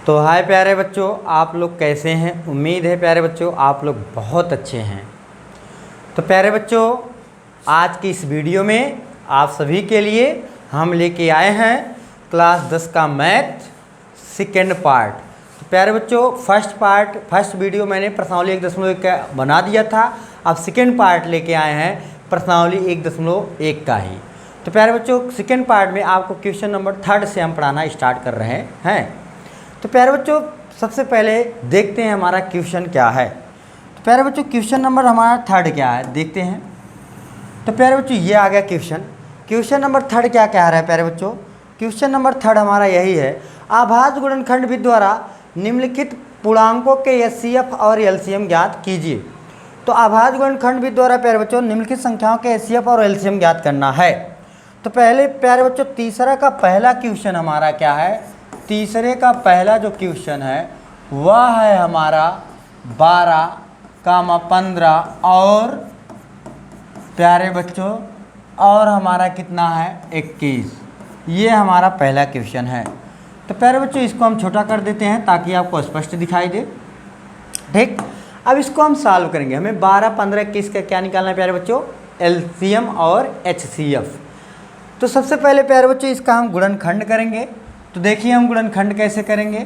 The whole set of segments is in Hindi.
तो हाय प्यारे बच्चों, आप लोग कैसे हैं। उम्मीद है प्यारे बच्चों आप लोग बहुत अच्छे हैं। तो प्यारे बच्चों, आज की इस वीडियो में आप सभी के लिए हम लेके आए हैं क्लास 10 का मैथ सेकेंड पार्ट। तो प्यारे बच्चों, फर्स्ट वीडियो मैंने प्रश्नावली 1.1 का बना दिया था। अब सेकेंड पार्ट लेके आए हैं प्रश्नावली 1.1 का ही। तो प्यारे बच्चों, सेकेंड पार्ट में आपको क्वेश्चन नंबर 3 से हम पढ़ाना स्टार्ट कर रहे हैं। तो प्यारे बच्चों, सबसे पहले देखते हैं हमारा क्वेश्चन क्या है। तो प्यारे बच्चों, क्वेश्चन नंबर हमारा 3 क्या है देखते हैं। तो प्यारे बच्चों, ये आ गया क्वेश्चन नंबर 3 क्या कह रहा है प्यारे बच्चों। क्वेश्चन नंबर 3 हमारा यही है, आभाज्य गुणनखंड विधि द्वारा निम्नलिखित पूर्णांकों के एचसीएफ और एलसीएम ज्ञात कीजिए। तो आभाज्य गुणनखंड विधि द्वारा प्यारे बच्चों निम्नलिखित संख्याओं के एचसीएफ और एलसीएम ज्ञात करना है। तो पहले प्यारे बच्चों, तीसरा का पहला क्वेश्चन हमारा क्या है। तीसरे का पहला जो क्वेश्चन है वह है हमारा 12,15 और प्यारे बच्चों और हमारा कितना है 21। ये हमारा पहला क्वेश्चन है। तो प्यारे बच्चों, इसको हम छोटा कर देते हैं ताकि आपको स्पष्ट दिखाई दे। ठीक, अब इसको हम सॉल्व करेंगे। हमें 12, 15, 21 का क्या निकालना है प्यारे बच्चों, एलसीएम और एचसीएफ। तो सबसे पहले प्यारे बच्चों इसका हम गुणनखंड करेंगे। तो देखिए हम गुणनखंड कैसे करेंगे।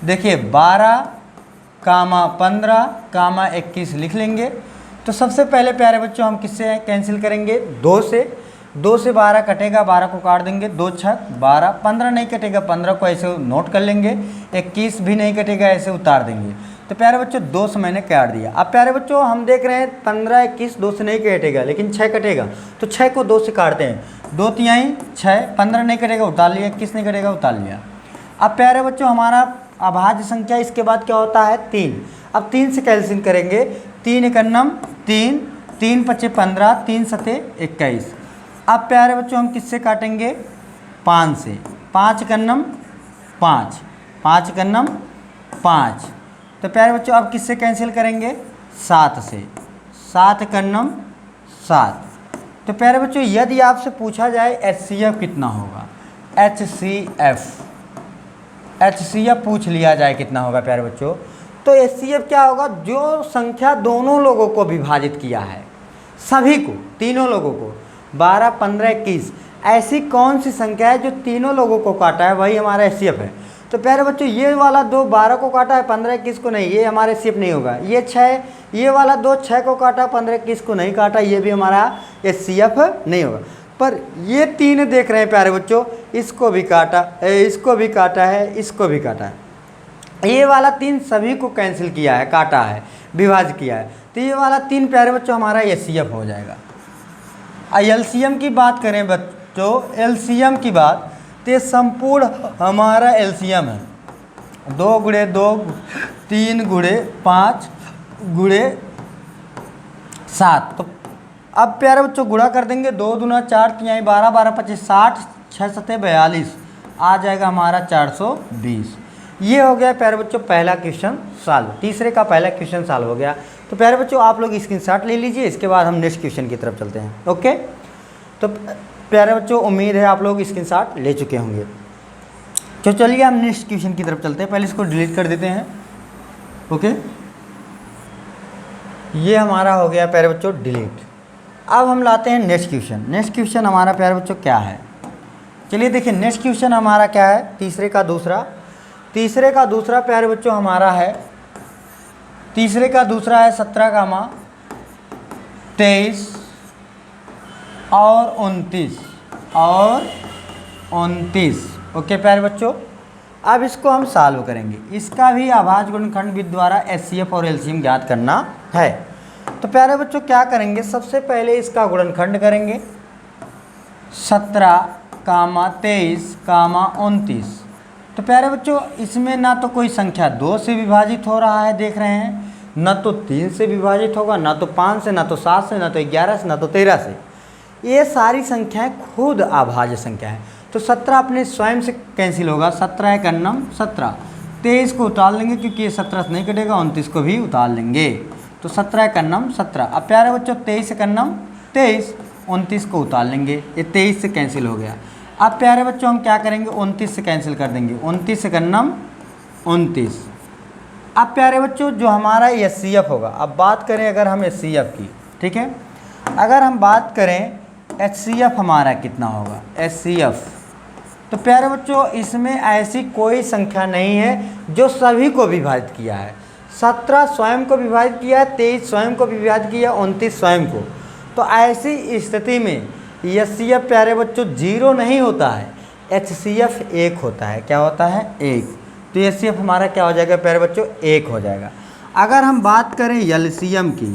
देखिए 12,15, 21 लिख लेंगे। तो सबसे पहले प्यारे बच्चों हम किससे कैंसिल करेंगे, 2 से। 2 से 12 कटेगा, 12 को काट देंगे, 2 छक 12। 15 नहीं कटेगा, 15 को ऐसे नोट कर लेंगे। 21 भी नहीं कटेगा, ऐसे उतार देंगे। तो प्यारे बच्चों 2 से मैंने काट दिया। अब प्यारे बच्चों हम देख रहे हैं 15, 21 2 से नहीं कटेगा, लेकिन 6 कटेगा। तो 6 को 2 से काटते हैं, 2 तिहाई 6। 15 नहीं कटेगा, उतार लिया। 21 नहीं कटेगा, उतार लिया। अब प्यारे बच्चों हमारा अभाज्य संख्या इसके बाद क्या होता है, 3। अब 3 से कैल्सियम करेंगे। 3 एकन्नम 3, 3 पचे 15, 3 सते 21। अब प्यारे बच्चों हम किससे काटेंगे, 5 से। 5 एकन्नम 5, 5 एकन्नम 5। तो प्यारे बच्चों अब किससे कैंसिल करेंगे, 7 से। 7 एकन्नम 7। तो प्यारे बच्चों यदि आपसे पूछा जाए एचसीएफ कितना होगा, एचसीएफ पूछ लिया जाए कितना होगा प्यारे बच्चों, तो एचसीएफ क्या होगा, जो संख्या दोनों लोगों को विभाजित किया है, सभी को, तीनों लोगों को, 12, 15, 21, ऐसी कौन सी संख्या है जो तीनों लोगों को काटा है, वही हमारा एचसीएफ है। तो प्यारे बच्चों ये वाला 2 12 को काटा है, 15, 21 को नहीं, ये हमारा एचसीएफ नहीं होगा। ये 6, ये वाला 2 6 को काटा, 15, 21 को नहीं काटा, ये भी हमारा एचसीएफ नहीं होगा। पर ये 3 देख रहे हैं प्यारे बच्चों, इसको भी काटा, इसको भी काटा है, इसको भी काटा है। ये वाला 3 सभी को कैंसिल किया है, काटा है, विभाजित किया है। तो ये वाला 3 प्यारे बच्चों हमारा एचसीएफ हो जाएगा। एलसीएम की बात करें बच्चों, एलसीएम की बात, तो ये संपूर्ण हमारा एलसीएम है। 2 गुणे 2, 3 गुणे 5 गुणे 7। तो अब प्यारे बच्चों गुणा कर देंगे, 2 दूना 4, 3 12, 12 25 60, 6 सते 42, आ जाएगा हमारा 420। ये हो गया प्यारे बच्चों पहला क्वेश्चन सॉल्व। तीसरे का पहला क्वेश्चन सॉल्व हो गया। तो प्यारे बच्चों आप लोग स्क्रीनशॉट ले लीजिए, इसके बाद हम नेक्स्ट क्वेश्चन की तरफ चलते हैं। ओके, तो प्यारे बच्चों उम्मीद है आप लोग स्क्रीनशॉट ले चुके होंगे। तो चलिए हम नेक्स्ट क्वेश्चन की तरफ चलते हैं। पहले इसको डिलीट कर देते हैं। ओके, ये हमारा हो गया प्यारे बच्चों डिलीट। अब हम लाते हैं नेक्स्ट क्वेश्चन। नेक्स्ट क्वेश्चन हमारा प्यारे बच्चों क्या है, चलिए देखिए नेक्स्ट क्वेश्चन हमारा क्या है। तीसरे का दूसरा प्यारे बच्चों हमारा है, तीसरे का दूसरा है 17, 23 और 29। ओके प्यारे बच्चों, अब इसको हम सॉल्व करेंगे। इसका भी आभाज्य गुणनखंड विधि द्वारा एचसीएफ और एलसीएम ज्ञात करना है। तो प्यारे बच्चों क्या करेंगे, सबसे पहले इसका गुणनखंड करेंगे। 17, 23, 29। तो प्यारे बच्चों इसमें ना तो कोई संख्या 2 से विभाजित हो रहा है, देख रहे हैं, ना तो 3 से विभाजित होगा, ना तो 5 से, ना तो 7 से, ना तो 11 से, ना तो 13 से। ये सारी संख्याएं खुद अभाज्य संख्या है। तो 17 अपने स्वयं से कैंसिल होगा, 17 एकन्नम 17। 23 को उतार लेंगे क्योंकि ये 17 से नहीं कटेगा, 29 को भी उतार लेंगे। तो 17 एकन्नम 17। अब प्यारे बच्चों 23 एकन्नम 23, 29 को उतार लेंगे, ये 23 से कैंसिल हो गया। अब प्यारे बच्चों हम क्या करेंगे, 29 से कैंसिल कर देंगे। 29 एकन्नम 29। अब प्यारे बच्चों जो हमारा HCF होगा, अब बात करें अगर हम HCF की, ठीक है, अगर हम बात करें HCF हमारा कितना होगा HCF, तो प्यारे बच्चों इसमें ऐसी कोई संख्या नहीं है जो सभी को विभाजित किया है। 17 स्वयं को विभाजित किया है, 23 स्वयं को विभाजित किया, 29 स्वयं को। तो ऐसी स्थिति में HCF प्यारे बच्चों 0 नहीं होता है, HCF 1 होता है। क्या होता है? 1। तो HCF हमारा क्या हो जाएगा प्यारे बच्चों? 1 हो जाएगा। अगर हम बात करें LCM की,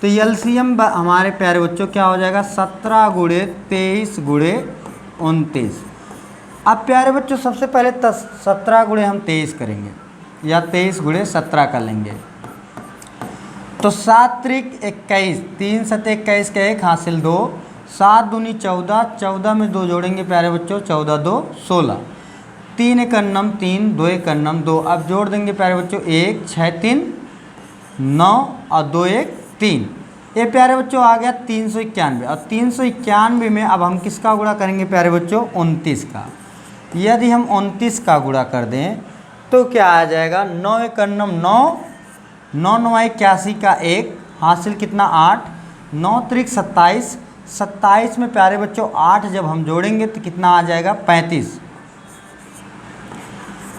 तो LCM हमारे प्यारे बच्चों क्या हो जाएगा? 17 गुणे 23 गुणे 29। अब प्यारे बच्चों सबसे पहले 17 गुणे हम 23 करेंगे या 23 गुणे 17 कर लेंगे, तो 7 त्रिक 21, 3 सत्ते 21 का 1 हासिल 2, 7 दूनी 14, 14 में 2 जोड़ेंगे प्यारे बच्चों, 14 2 16, 3 एक अन्नम 3, 2 एक अन्नम 2। अब जोड़ देंगे प्यारे बच्चों 1 6 3 9 और 2 1 3। ये प्यारे बच्चों आ गया 391। और 391 में अब हम किसका गुणा करेंगे प्यारे बच्चों? 29 का। यदि हम 29 का गुणा कर दें तो क्या आ जाएगा? 9 एक अन्नम 9, 9 9 81 का 1 हासिल कितना 8, 9 त्रिक 27, 27 में प्यारे बच्चों 8 जब हम जोड़ेंगे तो कितना आ जाएगा? 35।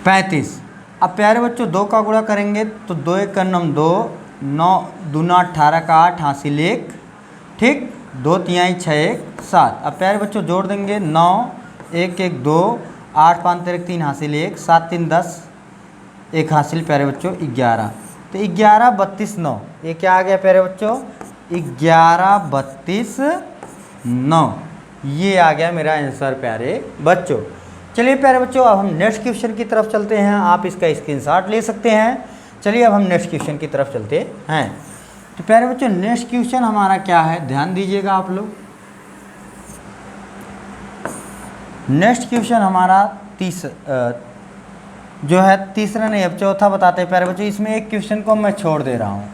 35। अब प्यारे बच्चों 2 का गुणा करेंगे तो 2 एक अन्नम 2, 9 दूना 18 का 8 हासिल 1, ठीक, 2 तिहाई 6 1 7। अब प्यारे बच्चों जोड़ देंगे 9 1 1 2, 8 5 3 3 हासिल 1, 7 3 10, 1 हासिल प्यारे बच्चों 11। तो 11 32 9, ये क्या आ गया प्यारे बच्चों? 11 32 9, ये आ गया मेरा आंसर प्यारे बच्चों। चलिए प्यारे बच्चों अब हम नेक्स्ट क्वेश्चन की तरफ चलते हैं। आप इसका स्क्रीनशॉट ले सकते हैं। चलिए अब हम नेक्स्ट क्वेश्चन की तरफ चलते हैं। तो प्यारे बच्चों नेक्स्ट क्वेश्चन हमारा क्या है, ध्यान दीजिएगा आप लोग। नेक्स्ट क्वेश्चन हमारा तीसरा नहीं, अब चौथा बताते हैं प्यारे बच्चों। इसमें एक क्वेश्चन को मैं छोड़ दे रहा हूँ,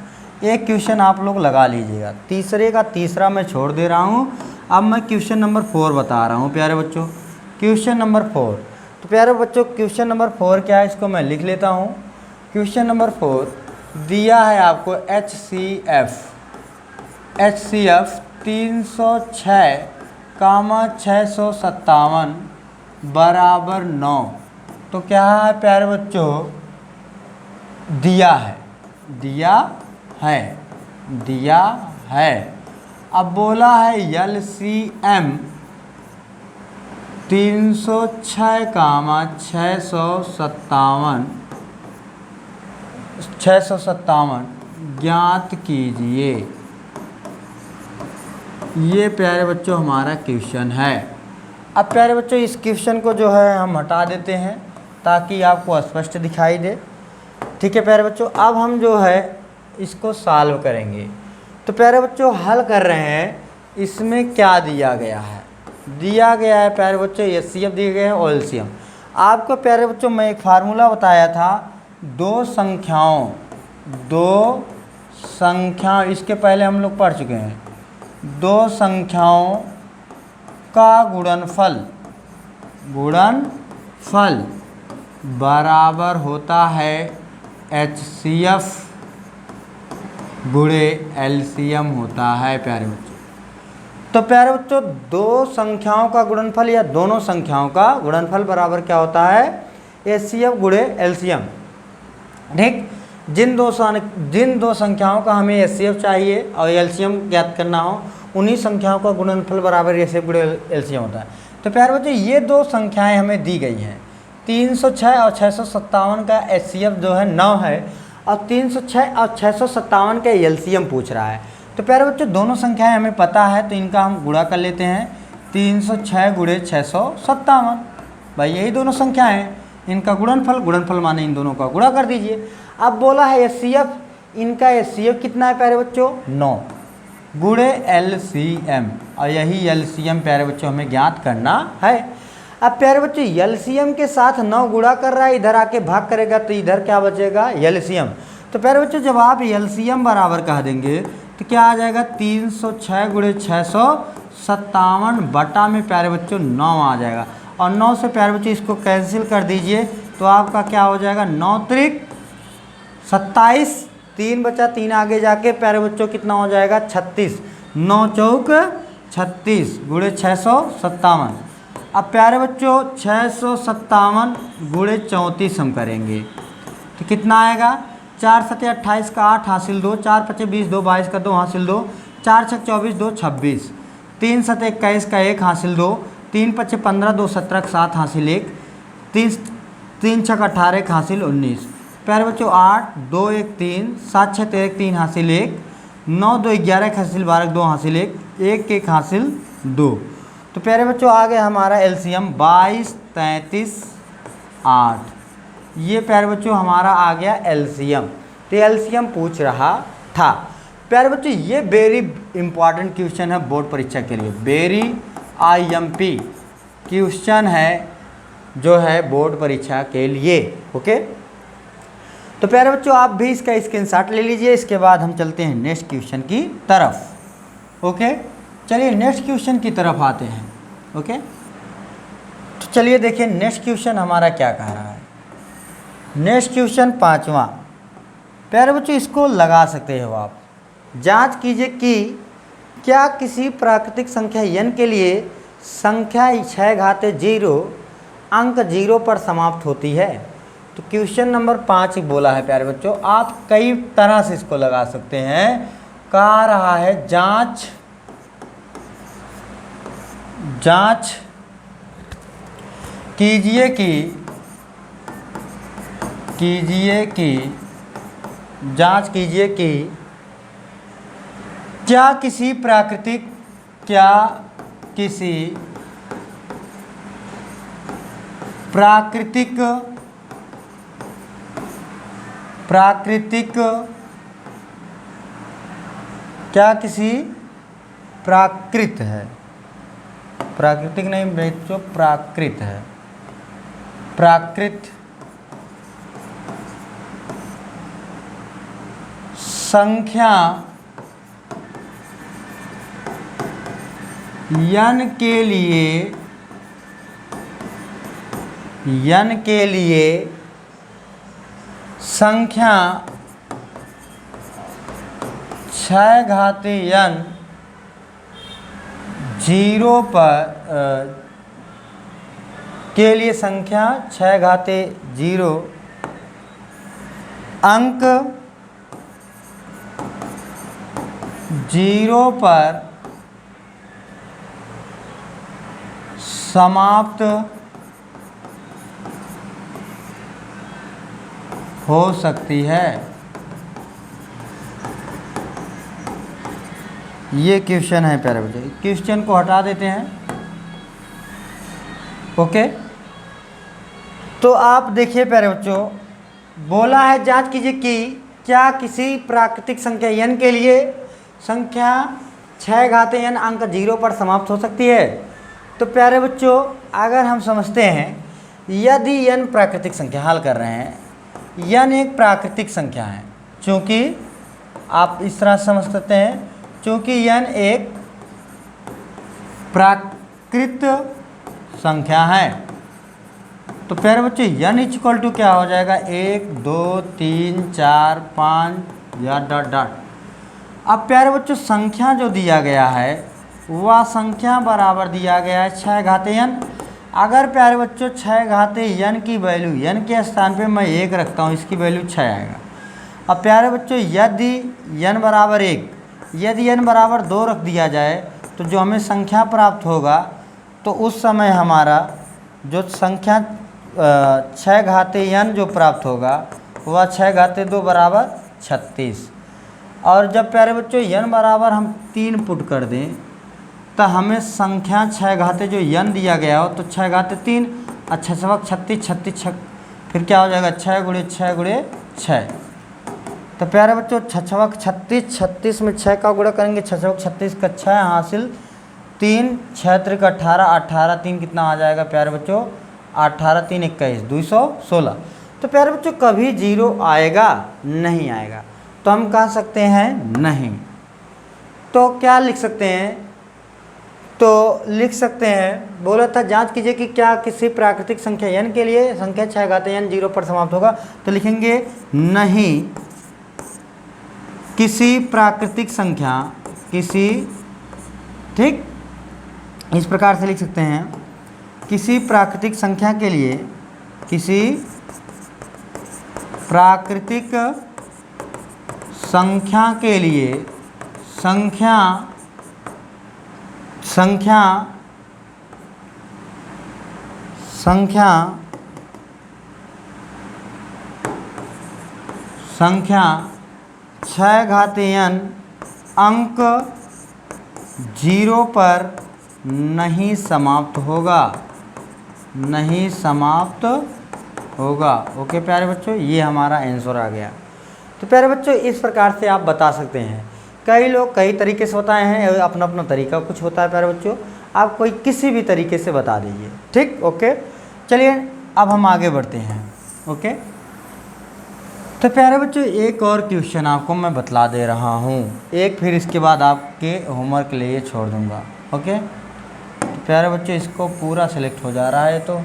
एक क्वेश्चन आप लोग लगा लीजिएगा। तीसरे का तीसरा मैं छोड़ दे रहा हूँ। अब मैं क्वेश्चन नंबर 4 बता रहा हूँ प्यारे बच्चों, क्वेश्चन नंबर 4। तो प्यारे बच्चों क्वेश्चन नंबर 4 क्या है, इसको मैं लिख लेता हूँ। क्वेश्चन नंबर 4 दिया है आपको HCF 306,657 बराबर 9। तो क्या है प्यारे बच्चों? दिया है। अब बोला है LCM 306,657 ज्ञात कीजिए। ये प्यारे बच्चों हमारा क्वेश्चन है। अब प्यारे बच्चों इस क्वेश्चन को जो है हम हटा देते हैं ताकि आपको स्पष्ट दिखाई दे। ठीक है प्यारे बच्चों, अब हम जो है इसको सॉल्व करेंगे। तो प्यारे बच्चों हल कर रहे हैं, इसमें क्या दिया गया है? दिया गया है प्यारे बच्चों HCF दिए गए हैं और LCM। आपको प्यारे बच्चों मैं एक फार्मूला बताया था, दो संख्याओं इसके पहले हम लोग पढ़ चुके हैं। दो संख्याओं का गुणनफल बराबर होता है HCF गुणे LCM होता है प्यारे बच्चों। तो प्यारे बच्चों दो संख्याओं का गुणनफल या दोनों संख्याओं का गुणनफल बराबर क्या होता है? HCF गुणे LCM। ठीक, जिन दो संख्याओं का हमें HCF चाहिए और LCM ज्ञात करना हो, उन्हीं संख्याओं का गुणनफल बराबर HCF गुणे LCM होता है। तो प्यारे बच्चों ये दो संख्याएं हमें दी गई हैं, 306 और 657 का HCF जो है 9 है और 306 और 657 का LCM पूछ रहा है। तो प्यारे बच्चों दोनों संख्याएं हमें पता है, तो इनका हम गुणा कर लेते हैं। 306 गुणे 657, भाई यही दोनों संख्याएं हैं, इनका गुणनफल माने इन दोनों का गुणा कर दीजिए। अब बोला है HCF, इनका HCF कितना है प्यारे बच्चों? 9 गुणे LCM, और यही LCM प्यारे बच्चों हमें ज्ञात करना है। अब प्यारे बच्चों LCM के साथ 9 गुणा कर रहा है, इधर आके भाग करेगा तो इधर क्या बचेगा? LCM। तो प्यारे बच्चों जब आप LCM बराबर कह देंगे तो क्या आ जाएगा? 306 गुणे 657 बटा में प्यारे बच्चों 9 आ जाएगा। और 9 से प्यारे बच्चों इसको कैंसिल कर दीजिए, तो आपका क्या हो जाएगा 9 त्रिक 27, 3 बचा 3 आगे जाके प्यारे बच्चों कितना हो जाएगा 36, 9 चौक 36 गुणे 657। अब प्यारे बच्चों 657 गुणे 34 हम करेंगे तो कितना आएगा 4 सते 28 का 8 हासिल 2, 4 पचे 20 2 22 का 2 हासिल 2, 4 छक 24 2 26, 3 सते 21 का 1 हासिल 2, 3 पचे 15 2 17 का 7 हासिल 1, 3 छक 18 का हासिल 19। प्यारे बच्चों 8 2 1 3, 7 6 13 3 हासिल 1, 9 2 11 हासिल 12 2 हासिल 1, 1 1 हासिल 2। तो प्यारे बच्चों आ गया हमारा एलसीएम 22 33 8। ये प्यारे बच्चों हमारा आ गया एलसीएम। तो एलसीएम पूछ रहा था। प्यारे बच्चों ये वेरी इंपॉर्टेंट क्वेश्चन है बोर्ड परीक्षा के लिए, वेरी आईएमपी क्वेश्चन है जो है बोर्ड परीक्षा के लिए। ओके, तो प्यारे बच्चों आप भी इसका स्क्रीनशॉट ले लीजिए। इसके बाद हम चलते हैं नेक्स्ट क्वेश्चन की तरफ। ओके, चलिए नेक्स्ट क्वेश्चन की तरफ आते हैं। ओके, तो चलिए देखिए नेक्स्ट क्वेश्चन हमारा क्या कह रहा है। नेक्स्ट क्वेश्चन 5वां। प्यारे बच्चों इसको लगा सकते हो आप। जांच कीजिए कि क्या किसी प्राकृतिक संख्या n के लिए संख्या 6 घाते 0 अंक 0 पर समाप्त होती है। तो क्वेश्चन नंबर 5 बोला है प्यारे बच्चों, आप कई तरह से इसको लगा सकते हैं। कह रहा है जांच कीजिए कि क्या किसी प्राकृत है, प्राकृतिक नहीं बच्चों, प्राकृत है, प्राकृत संख्या n के लिए संख्या 6 घाते n 0 पर के लिए संख्या 6 घाते 0 अंक 0 पर समाप्त हो सकती है। ये क्वेश्चन है प्यारे बच्चों, क्वेश्चन को हटा देते हैं। ओके, तो आप देखिए प्यारे बच्चों, बोला है जांच कीजिए कि क्या किसी प्राकृतिक संख्या n के लिए संख्या 6 घाते n अंक 0 पर समाप्त हो सकती है। तो प्यारे बच्चों अगर हम समझते हैं, यदि n प्राकृतिक संख्या हल कर रहे हैं, n एक प्राकृतिक संख्या है, चूँकि आप इस तरह समझ सकते हैं, चूँकि n एक प्राकृत संख्या है। तो प्यारे बच्चों n इक्वल टू क्या हो जाएगा 1 2 3 4 5 या डॉट डॉट। अब प्यारे बच्चों संख्या जो दिया गया है वह संख्या बराबर दिया गया है 6 घाते n। अगर प्यारे बच्चों 6 घाते n की वैल्यू n के स्थान पे मैं 1 रखता हूँ, इसकी वैल्यू 6 आएगा। अब प्यारे बच्चों यदि n बराबर 1, यदि n बराबर 2 रख दिया जाए तो जो हमें संख्या प्राप्त होगा, तो उस समय हमारा जो संख्या 6 घाते n जो प्राप्त होगा वह 6 घाते 2 बराबर 36। और जब प्यारे बच्चों n बराबर हम 3 पुट कर दें तो हमें संख्या 6 घाते जो n दिया गया हो, तो 6 घाते 3 और 6 सवक 36 36 फिर क्या हो जाएगा 6 गुणे 6 गुणे 6। तो प्यारे बच्चों 6 सवक 36 36 में 6 का गुणा करेंगे, 6 सवक 36 का 6 हासिल 3 6 त्रिक 18 18 3 कितना आ जाएगा प्यारे बच्चों 18 3 21 216। तो प्यारे बच्चों कभी 0 आएगा नहीं आएगा, तो हम कह सकते हैं नहीं। तो क्या लिख सकते हैं तो लिख सकते हैं, बोला था जांच कीजिए कि क्या किसी प्राकृतिक संख्या n के लिए संख्या 6 घात n 0 पर समाप्त होगा। तो लिखेंगे नहीं किसी प्राकृतिक संख्या, किसी, ठीक, इस प्रकार से लिख सकते हैं, किसी प्राकृतिक संख्या के लिए, किसी प्राकृतिक संख्या के लिए संख्या संख्या संख्या संख्या 6 घात n अंक 0 पर नहीं समाप्त होगा, नहीं समाप्त होगा। ओके प्यारे बच्चों, ये हमारा आंसर आ गया। तो प्यारे बच्चों इस प्रकार से आप बता सकते हैं। कई लोग कई तरीके से बताए हैं, अपना अपना तरीका कुछ होता है प्यारे बच्चों, आप कोई किसी भी तरीके से बता दीजिए, ठीक। ओके चलिए अब हम आगे बढ़ते हैं। ओके तो प्यारे बच्चों एक और क्वेश्चन आपको मैं बतला दे रहा हूँ, एक फिर इसके बाद आपके होमवर्क के लिए छोड़ दूँगा। ओके तो प्यारे बच्चों इसको पूरा सेलेक्ट हो जा रहा है तो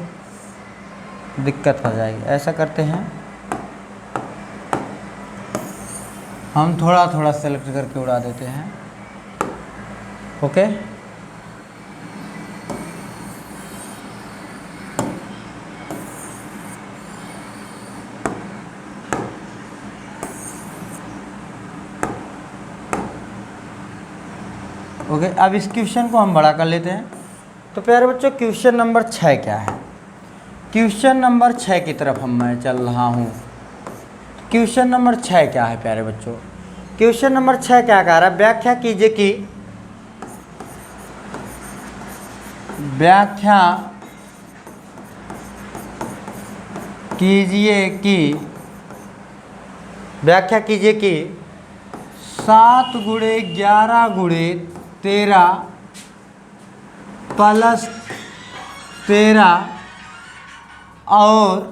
दिक्कत हो जाएगी। ऐसा करते हैं, हम थोड़ा थोड़ा सेलेक्ट करके उड़ा देते हैं। ओके ओके अब इस क्वेश्चन को हम बड़ा कर लेते हैं। तो प्यारे बच्चों क्वेश्चन नंबर 6 क्या है? क्वेश्चन नंबर 6 की तरफ मैं चल रहा हूँ। क्वेश्चन नंबर 6 क्या है प्यारे बच्चों? क्वेश्चन नंबर 6 क्या कह रहा है? व्याख्या कीजिए कि व्याख्या कीजिए कि 7 गुणे 11 गुणे 13 प्लस 13 और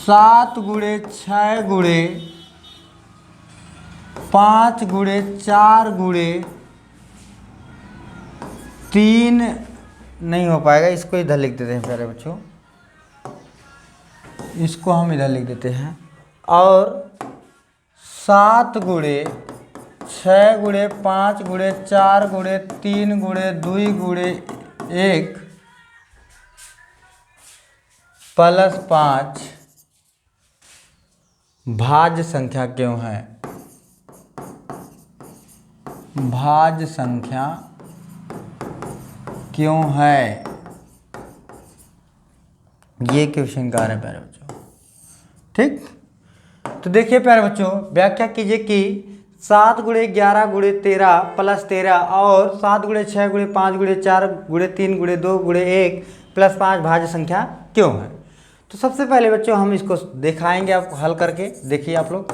7 गुणे 6 गुणे 5 गुणे 4 गुणे 3 नहीं हो पाएगा, इसको इधर लिख देते हैं प्यारे बच्चों, इसको हम इधर लिख देते हैं। और 7 गुणे 6 गुणे 5 गुणे 4 गुणे 3 गुणे 2 गुणे 1 प्लस 5 भाज्य संख्या क्यों है? भाज्य संख्या क्यों है? ये क्वेश्चन का है प्यारे बच्चों, ठीक। तो देखिए प्यारे बच्चों व्याख्या कीजिए कि 7 गुणे 11 गुणे 13 प्लस 13 और 7 गुणे 6 गुणे 5 गुणे 4 गुणे 3 गुणे 2 गुणे 1 प्लस 5 भाज्य संख्या क्यों है? तो सबसे पहले बच्चों हम इसको दिखाएंगे आपको हल करके। देखिए आप लोग,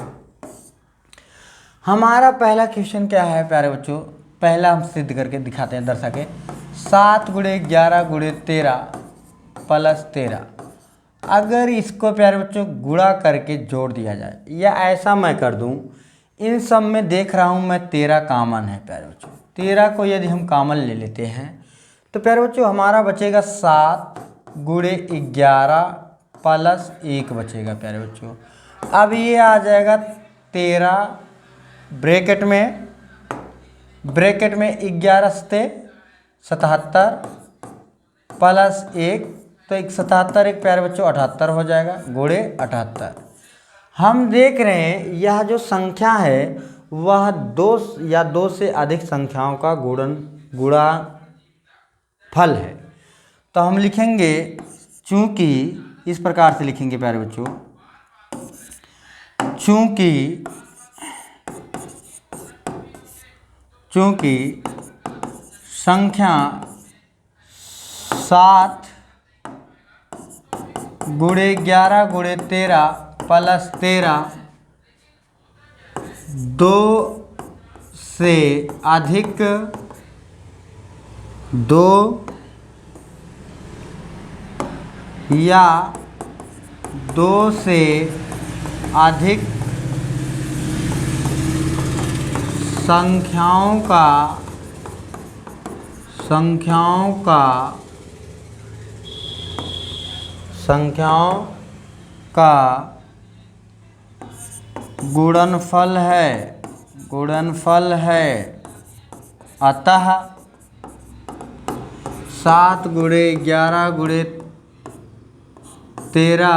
हमारा पहला क्वेश्चन क्या है प्यारे बच्चों, पहला हम सिद्ध करके दिखाते हैं, दर्शा के 7 गुणे 11 गुणे 13 प्लस 13, अगर इसको प्यारे बच्चों गुणा करके जोड़ दिया जाए, या ऐसा मैं कर दूं, इन सब में देख रहा हूं मैं 13 कॉमन है प्यारे बच्चों, 13 को यदि हम कॉमन ले लेते हैं तो प्यारे बच्चों हमारा बचेगा 7 गुणे 11 प्लस 1 बचेगा प्यारे बच्चों। अब ये आ जाएगा 13 ब्रैकेट में 11 से 77 प्लस 1, तो 77 एक प्यारे बच्चों 78 हो जाएगा, गुणे 78। हम देख रहे हैं यह जो संख्या है वह 2 या 2 से अधिक संख्याओं का गुणनफल है। तो हम लिखेंगे, चूंकि इस प्रकार से लिखेंगे प्यारे बच्चों, चूंकि संख्या 7 गुणे 11 गुणे 13 प्लस 13 2 से अधिक 2 या 2 से अधिक संख्याओं का संख्याओं का गुणनफल है अतः 7 गुणे 11 गुणे 13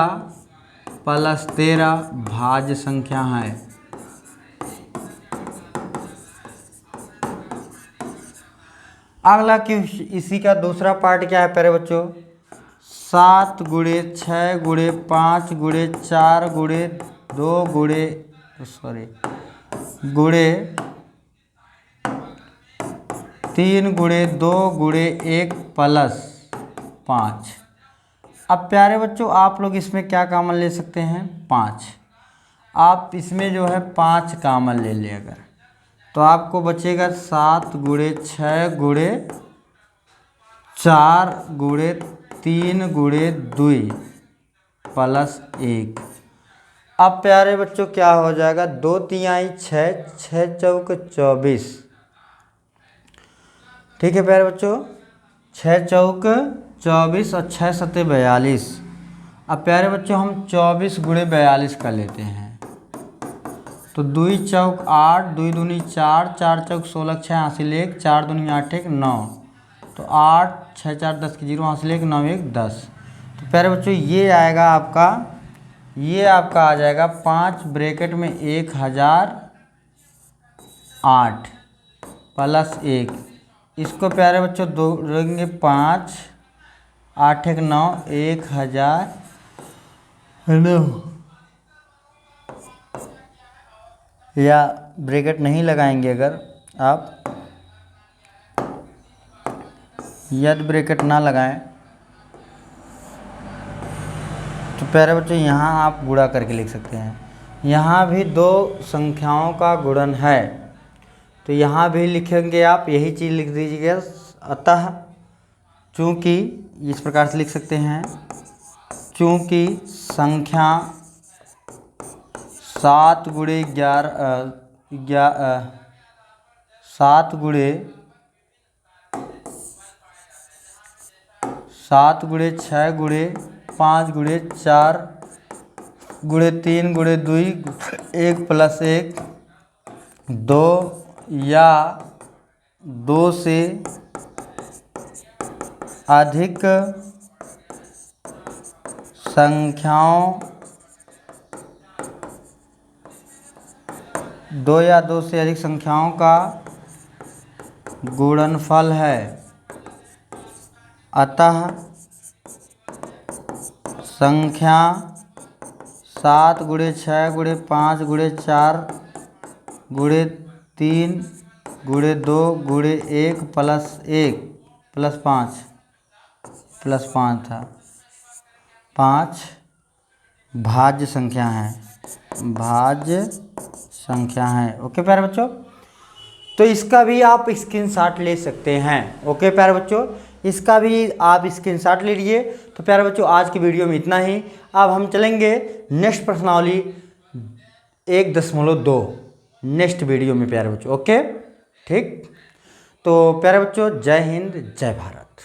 प्लस 13 भाज्य संख्या है। अगला कि इसी का दूसरा पार्ट क्या है प्यारे बच्चों, 7 गुणे 6 गुणे 5 गुणे 4 गुणे 2 गुणे 3 गुणे 2 गुणे 1 प्लस 5। अब प्यारे बच्चों आप लोग इसमें क्या कॉमन ले सकते हैं, 5। आप इसमें जो है 5 कॉमन ले लें अगर, तो आपको बचेगा 7 गुणे 6 गुणे 4 गुणे 3 गुणे 2 प्लस 1। अब प्यारे बच्चों क्या हो जाएगा, 2 तिहाई 6, 6 चौक 24। ठीक है प्यारे बच्चों, 6 चौक 24 और 6 सत्ते 42। अब प्यारे बच्चों हम 24 गुणे 42 कर लेते हैं, तो 2 चौक 8, 2 दूनी 4, 4 चौक 16, 6 हासिल 1, 4 दूनी 8 1 9, तो 8 6 4 10 की 0 हासिल 1 9 1 10। तो प्यारे बच्चों ये आएगा आपका, ये आपका आ जाएगा 5 ब्रैकेट में 1008 प्लस 1। इसको प्यारे बच्चों दो रहेंगे 5 8 1 9 1009, या ब्रैकेट नहीं लगाएंगे अगर आप, यदि ब्रैकेट ना लगाएं तो प्यारे बच्चों यहाँ आप गुणा करके लिख सकते हैं। यहाँ भी 2 संख्याओं का गुणन है, तो यहाँ भी लिखेंगे आप, यही चीज़ लिख दीजिएगा। अतः चूँकि इस प्रकार से लिख सकते हैं, चूँकि संख्या 7 गुणे 7 गुणे 6 गुणे 5 गुणे 4 गुणे 3 गुणे 2 1 प्लस 1 2 या 2 से अधिक संख्याओं 2 या 2 से अधिक संख्याओं का गुणनफल है। अतः संख्या 7 गुणे 6 गुणे 5 गुणे 4 गुणे 3 गुणे 2 गुणे 1 प्लस 1 प्लस 5 था, 5 भाज्य संख्या है, ओके प्यारे बच्चों। तो इसका भी आप स्क्रीनशॉट ले सकते हैं, ओके प्यारे बच्चों, इसका भी आप स्क्रीनशॉट ले लीजिए। तो प्यारे बच्चों आज की वीडियो में इतना ही। अब हम चलेंगे नेक्स्ट प्रश्नावली 1.2 नेक्स्ट वीडियो में प्यारे बच्चों, ओके ठीक। तो प्यारे बच्चों जय हिंद जय भारत।